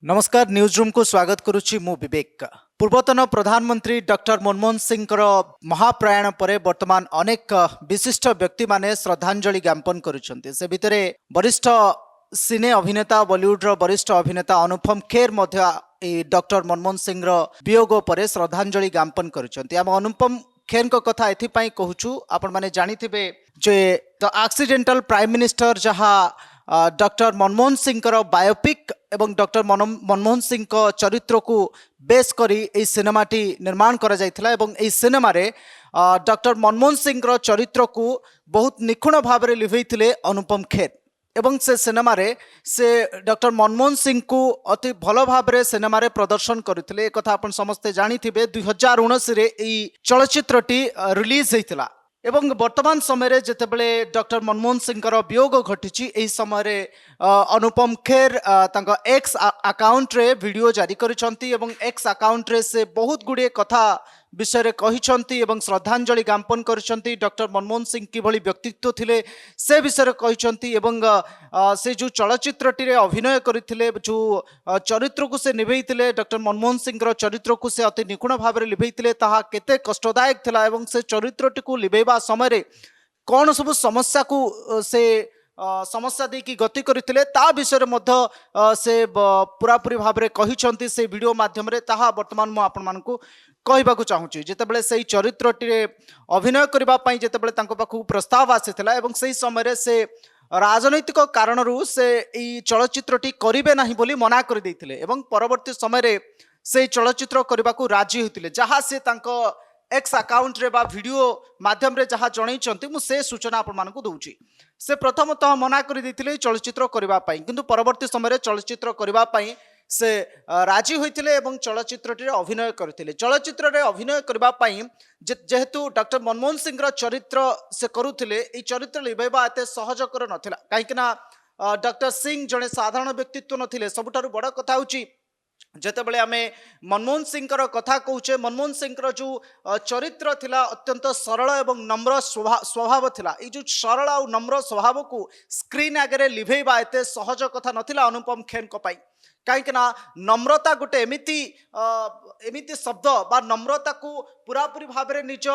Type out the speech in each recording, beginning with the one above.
नमस्कार news room को स्वागत करुच्ची मु विवेक। पूर्वतन प्रधानमंत्री डॉक्टर मनमोहन सिंह महाप्रयाण पर वर्तमान अनेक विशिष्ट व्यक्ति माने श्रद्धांजलि ज्ञापन करुछन्ते। से भितरे वरिष्ठ सिने अभिनेता बॉलीवुड वरिष्ठ अभिनेता अनुपम खेर डॉक्टर मनमोहन सिंह वियोग पर श्रद्धांजलि ज्ञापन करुछन्ते। आम अनुपम खेर को कथा एथिपाई कहूछु आपण माने जानिथिबे जे द एक्सीडेंटल प्राइम मिनिस्टर जहा डॉक्टर मनमोहन सिंह बायोपिक एवं डॉक्टर मनमोहन सिंह चरित्र को बेस करी ए सिनेमाटी निर्माण करा जायथिला एवं ए सिनेमा रे डॉक्टर मनमोहन सिंह चरित्र को बहुत निखुण भाव में लिभैथिले अनुपम खेर एवं से सिनेमा रे से डॉक्टर मनमोहन सिंह को अति भल भाव में सिनेमा रे प्रदर्शन करथिले। एक कथा आपण समस्ते जानिथिबे 2019 रे ए चलचित्रटी रिलीज हेतिला एवं वर्तमान समय जितेबले डॉक्टर मनमोहन सिंह वियोग घटी यही समय अनुपम खेर एक्स अकाउंट रे वीडियो जारी करिसंती एवं एक्स अकाउंट रे से बहुत गुड़े कथा विषय कहिसंती एवं श्रद्धांजलि ज्ञापन करिसंती। डॉक्टर मनमोहन सिंह किभली व्यक्तित्व थिले से विषय कहिसंती एवं से जो चलचित्रटी रे अभिनय करथिले जो चरित्र को से निभैथिले डॉक्टर मनमोहन सिंह चरित्र को से अति निखुण भाव में लिभैथिले ताहा केते कष्टदायक थिला एवं से चरित्रटी को लिभैबा समय रे कौन सब समस्या को से समस्या देखि गति करथिले ता विषय मध्य से पूरापूरी भाव में कहिसंती से वीडियो माध्यम रे ताहा वर्तमान मु आपण मानकु कहबाकू चाहूँगी। जितेबले से चरित्रटी रे अभिनय करबा पई जितेबले तांको पाखु प्रस्ताव आसीथिला एवं सही समय से राजनैतिक कारणरू से ई चलचित्रटी करिबे नाही बोली मना कर देथिले एवं परवर्ती समय रे से चलचित्र करबाकू राजी होतिले जहाँ से तांको एक्स अकाउंट रे बा वीडियो माध्यम रे जहाँ जनैचंती मु से सूचना आपण मानकु दउची। से प्रथमतः मना कर देथिले चलचित्र करबा पई किंतु परवर्ती समय रे चलचित्र करबा पई से राजी होइथिले एवं चलचित्रटी अभिनय करथिले। चलचित्र रे अभिनय करबा पई जेहेतु डॉक्टर मनमोहन सिंह चरित्र से करुथिले ई चरित्र लिबैबा एते सहजकर नथिला काहेकि डॉक्टर सिंह जड़े साधारण व्यक्तित्व नथिले। सबुठारु बड़ कथा होची जेतेबेले आमे मनमोहन सिंह कथा कहूचे मनमोहन सिंह जो चरित्र थिला अत्यंत सरल एवं नम्र स्वभाव थिला। ई जो सरल और नम्र स्वभाव को स्क्रीन आगे लिभैबा एते सहज कथा नथिला अनुपम खेर को पाई कहीं नम्रता गोटे एमिति शब्द बा नम्रता को पूरापूरी भाव में निज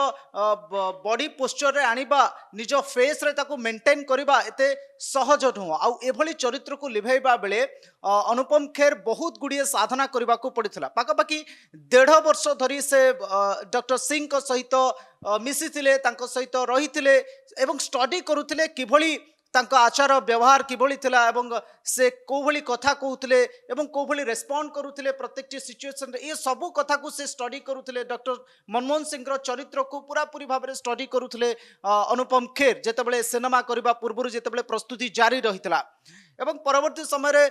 बॉडी पोस्चर रे आनिबा निज फेस रे ताको मेंटेन करबा एते सहज नुह आउ एभली चरित्र को लिभैबा बेले अनुपम खेर बहुत गुड़िए साधना करबा को पड़िथिला। पाखापाखि 1.5 वर्ष धरी से डॉक्टर सिंह को सहित मिसिथिले तांको सहित रहिथिले एवं स्टडी करुथिले किभली तांको आचार व्यवहार किभली थिला एवं से कोभली कथा कहूथिले एवं कोभली रेस्पोंड करुथिले प्रत्येक सिचुएशन रे ये सब कथा को से स्टडी करुथिले। डॉक्टर मनमोहन सिंह चरित्र को पूरापूरी भाव में स्टडी करुथिले अनुपम खेर जेतेबेले सिनेमा करबा पूर्व जेतेबेले प्रस्तुति जारी रहितला एवं परवर्ती समय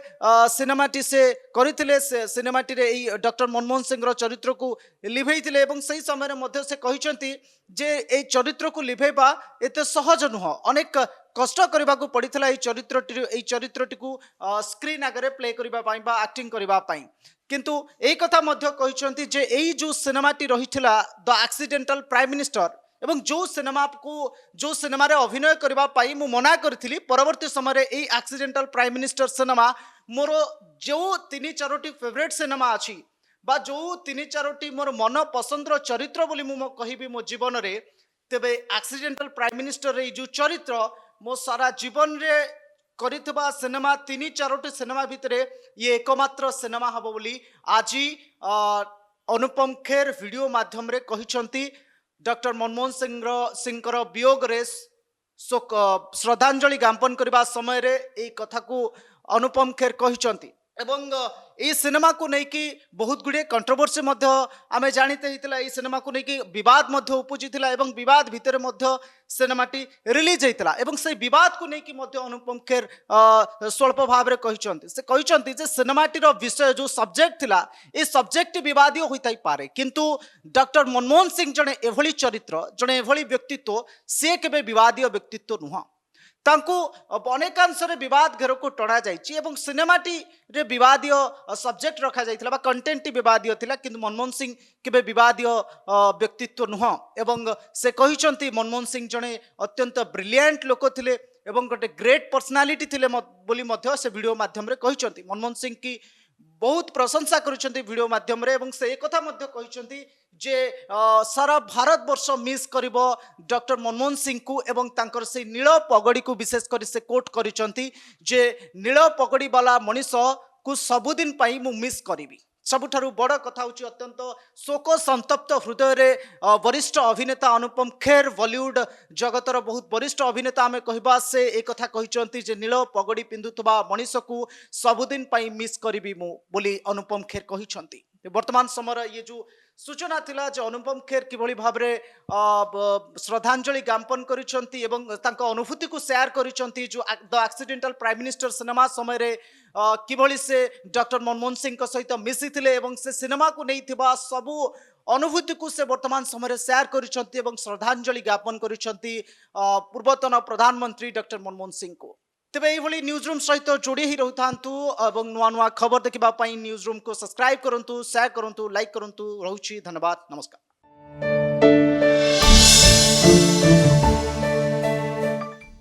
सिनेमाटी से करथिले से सिनेमाटी रे डॉक्टर मनमोहन सिंह चरित्र को लिभैथिले एवं सही समय मध्य से कहिसंती जे ए चरित्र को लिभैबा एते सहज नुह अनेक कष्ट करबा को पड़िथिला ए चरित्रटी को स्क्रीन आगे प्ले करबा पई बा एक्टिंग करबा पई किंतु एई कथा मध्य कहिसंती जे एई जो सिनेमाटी रहिथिला द एक्सीडेंटल प्राइम मिनिस्टर एवं जो सिनेमा रे अभिनय करबा पई मु मना करथिली परवर्ती समय रे एई एक्सीडेंटल प्राइम मिनिस्टर सिनेमा मोर जो 3-4टी फेवरेट सिनेमा अछि बा जो 3-4टी मोर मन पसंदर चरित्र बोली मु कहिबी मो जीवन रे तेबे एक्सीडेंटल प्राइम मिनिस्टर रे जो चरित्र मो सारा जीवन रे करितबा सिनेमा 3-4टी सिनेमा भितरे ये एकमात्र सिनेमा हबो बोली आज अनुपम खेर वीडियो माध्यम रे कहिसंती। डॉक्टर मनमोहन सिंह वियोग रे श्रद्धांजलि ज्ञापन करबा समय रे ए कथा को अनुपम खेर कहिसंती एवं ये सिनेमा को लेकिन बहुत गुड़े कंट्रोवर्सी आमे जानते होता ये सिनेमा को लेकिन विवाद उपजिला एवं विवाद भितर सिनेमाटी रिलीज होता एवं से विवाद को लेकिन अनुपम खेर स्वल्प भाव में कहते से सिनेमाटीर विषय जो सब्जेक्ट थिला ये सब्जेक्ट विवादीय होता पारे किंतु डॉक्टर मनमोहन सिंह जड़े एभली चरित्र जड़े एभली व्यक्तित्व सी केबे विवादीय व्यक्तित्व नुह तांको अनेकांश विवाद घेर को टणा जाइछि एवं सिनेमाटी रे विवादीय सब्जेक्ट रखा जाइथिला बा कंटेंट विवादीय थिला किंतु मनमोहन सिंह केबे विवादीय व्यक्तित्व नुह एवं से कहिसंती मनमोहन सिंह जणे अत्यंत ब्रिलियंट लोक थिले एवं गोटे ग्रेट पर्सनालिटी थिले बोली मध्य से वीडियो माध्यम रे कहिसंती। मनमोहन सिंह की बहुत प्रशंसा करुछंती वीडियो माध्यम रे, एवं से एक कथा मध्य कहिसंती जे सारा भारत वर्ष मिस करिवो डॉक्टर मनमोहन सिंह को, एवं तांकर से नील पगड़ी को विशेष करी से कोट करिसंती जे नील पगड़ी वाला मनीष को सबुदिन पाई मु मिस करिवि। सबुठारु बड़ कथा होची अत्यंत शोक संतप्त हृदय रे वरिष्ठ अभिनेता अनुपम खेर, बॉलीवुड जगतर बहुत वरिष्ठ अभिनेता आमे कहबा से एक कथा कहिसंती जे नील पगड़ी पिंधुतबा मनीष को सबुदिन पाई मिस करिवि मु बोली अनुपम खेर कहिसंती। वर्तमान समय ये जो सूचना थिला जे अनुपम खेर किभली भाबरे श्रद्धांजलि ज्ञापन करिसंती एवं तांको अनुभूति को शेयर करिसंती जो the accidental prime minister cinema समय रे किभली से डॉक्टर मनमोहन सिंह को सहित मिसी थिले एवं से सिनेमा को नहीं थिबा सबु अनुभूति को से वर्तमान समय शेयर करिसंती एवं श्रद्धांजलि ज्ञापन करिसंती पूर्वतन प्रधानमंत्री डॉक्टर मनमोहन सिंह को। तेबे एभली न्यूज रूम सहित जोड़ी ही रहथांतु एवं नुआ नुआ खबर देखिबा पई न्यूज रूम को सब्सक्राइब करंतु, शेयर करंतु, लाइक करंतु। रहउछि धन्यवाद, नमस्कार।